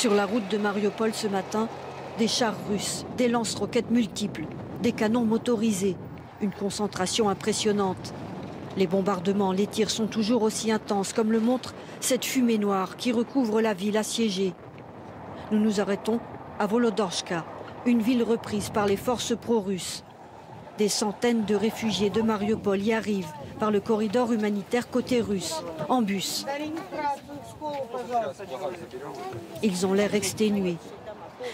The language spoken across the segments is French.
Sur la route de Mariupol ce matin, des chars russes, des lance-roquettes multiples, des canons motorisés, une concentration impressionnante. Les bombardements, les tirs sont toujours aussi intenses, comme le montre cette fumée noire qui recouvre la ville assiégée. Nous nous arrêtons à Volodorska, une ville reprise par les forces pro-russes. Des centaines de réfugiés de Mariupol y arrivent par le corridor humanitaire côté russe, en bus. Ils ont l'air exténués.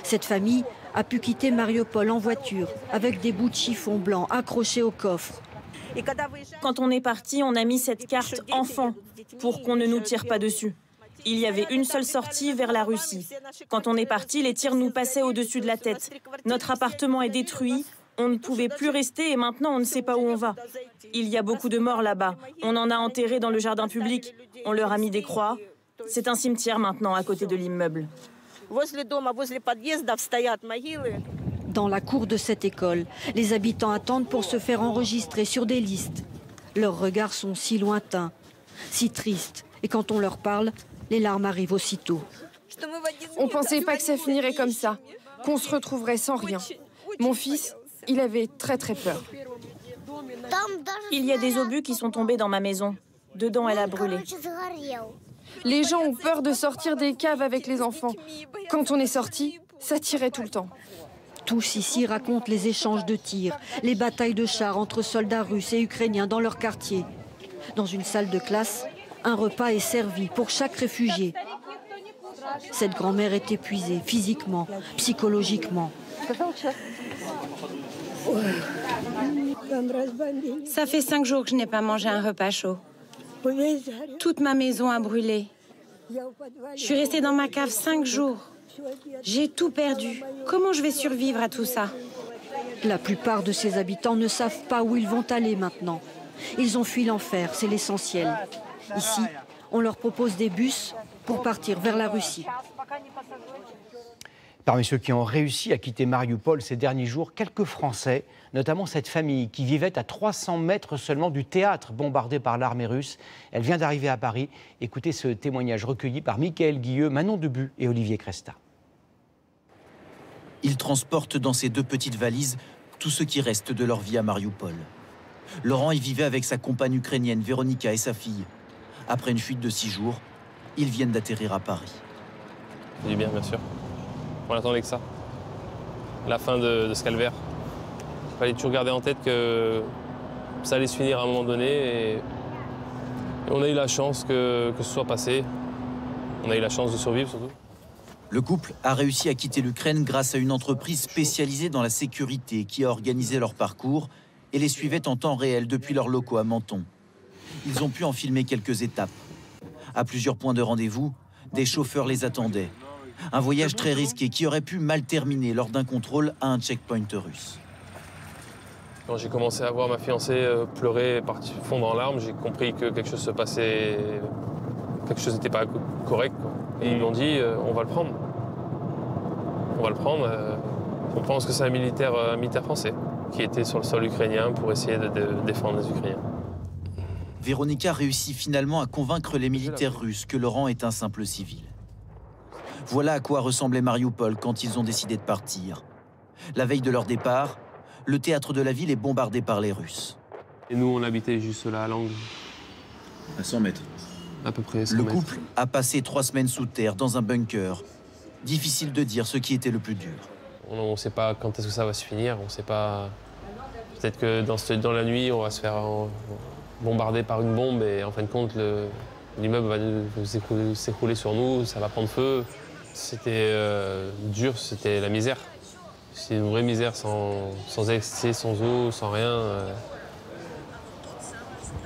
Cette famille a pu quitter Mariupol en voiture, avec des bouts de chiffon blanc accrochés au coffre. Quand on est parti, on a mis cette carte « enfant » pour qu'on ne nous tire pas dessus. Il y avait une seule sortie vers la Russie. Quand on est parti, les tirs nous passaient au-dessus de la tête. Notre appartement est détruit, on ne pouvait plus rester et maintenant on ne sait pas où on va. Il y a beaucoup de morts là-bas. On en a enterré dans le jardin public. On leur a mis des croix. C'est un cimetière maintenant à côté de l'immeuble. Dans la cour de cette école, les habitants attendent pour se faire enregistrer sur des listes. Leurs regards sont si lointains, si tristes. Et quand on leur parle, les larmes arrivent aussitôt. On ne pensait pas que ça finirait comme ça, qu'on se retrouverait sans rien. Mon fils, il avait très peur. Il y a des obus qui sont tombés dans ma maison. Dedans, elle a brûlé. Les gens ont peur de sortir des caves avec les enfants. Quand on est sorti, ça tirait tout le temps. Tous ici racontent les échanges de tirs, les batailles de chars entre soldats russes et ukrainiens dans leur quartier. Dans une salle de classe, un repas est servi pour chaque réfugié. Cette grand-mère est épuisée physiquement, psychologiquement. Ça fait 5 jours que je n'ai pas mangé un repas chaud. Toute ma maison a brûlé. Je suis restée dans ma cave 5 jours. J'ai tout perdu. Comment je vais survivre à tout ça? La plupart de ces habitants ne savent pas où ils vont aller maintenant. Ils ont fui l'enfer, c'est l'essentiel. Ici, on leur propose des bus pour partir vers la Russie. Parmi ceux qui ont réussi à quitter Mariupol ces derniers jours, quelques Français, notamment cette famille qui vivait à 300 mètres seulement du théâtre bombardé par l'armée russe. Elle vient d'arriver à Paris. Écoutez ce témoignage recueilli par Mickaël Guilleux, Manon Debu et Olivier Cresta. Ils transportent dans ces 2 petites valises tout ce qui reste de leur vie à Mariupol. Laurent y vivait avec sa compagne ukrainienne Véronika et sa fille. Après une fuite de 6 jours, ils viennent d'atterrir à Paris. Ça fait du bien, bien sûr. On attendait que ça. La fin de ce calvaire. Il fallait toujours garder en tête que ça allait se finir à un moment donné. Et on a eu la chance que ce soit passé. On a eu la chance de survivre surtout. Le couple a réussi à quitter l'Ukraine grâce à une entreprise spécialisée dans la sécurité qui a organisé leur parcours et les suivait en temps réel depuis leurs locaux à Menton. Ils ont pu en filmer quelques étapes. À plusieurs points de rendez-vous, des chauffeurs les attendaient. Un voyage très risqué qui aurait pu mal terminer lors d'un contrôle à un checkpoint russe. Quand j'ai commencé à voir ma fiancée pleurer, fondre en larmes, j'ai compris que quelque chose se passait, quelque chose n'était pas correct, quoi. Et ils m'ont dit on va le prendre. On va le prendre. On pense que c'est un militaire français qui était sur le sol ukrainien pour essayer de défendre les Ukrainiens. Véronika réussit finalement à convaincre les militaires russes que Laurent est un simple civil. Voilà à quoi ressemblait Mariupol quand ils ont décidé de partir. La veille de leur départ, le théâtre de la ville est bombardé par les Russes. Et nous, on habitait juste là, à l'angle. À 100 mètres. À peu près 100 Le mètres. couple a passé 3 semaines sous terre, dans un bunker. Difficile de dire ce qui était le plus dur. On ne sait pas quand est-ce que ça va se finir. On ne sait pas. Peut-être que dans la nuit, on va se faire bombarder par une bombe et en fin de compte, l'immeuble va s'écrouler sur nous, ça va prendre feu. C'était dur, c'était la misère. C'est une vraie misère, sans excès, sans eau, sans rien.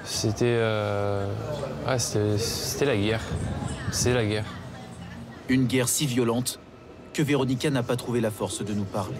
C'était la guerre. C'est la guerre. Une guerre si violente que Véronika n'a pas trouvé la force de nous parler.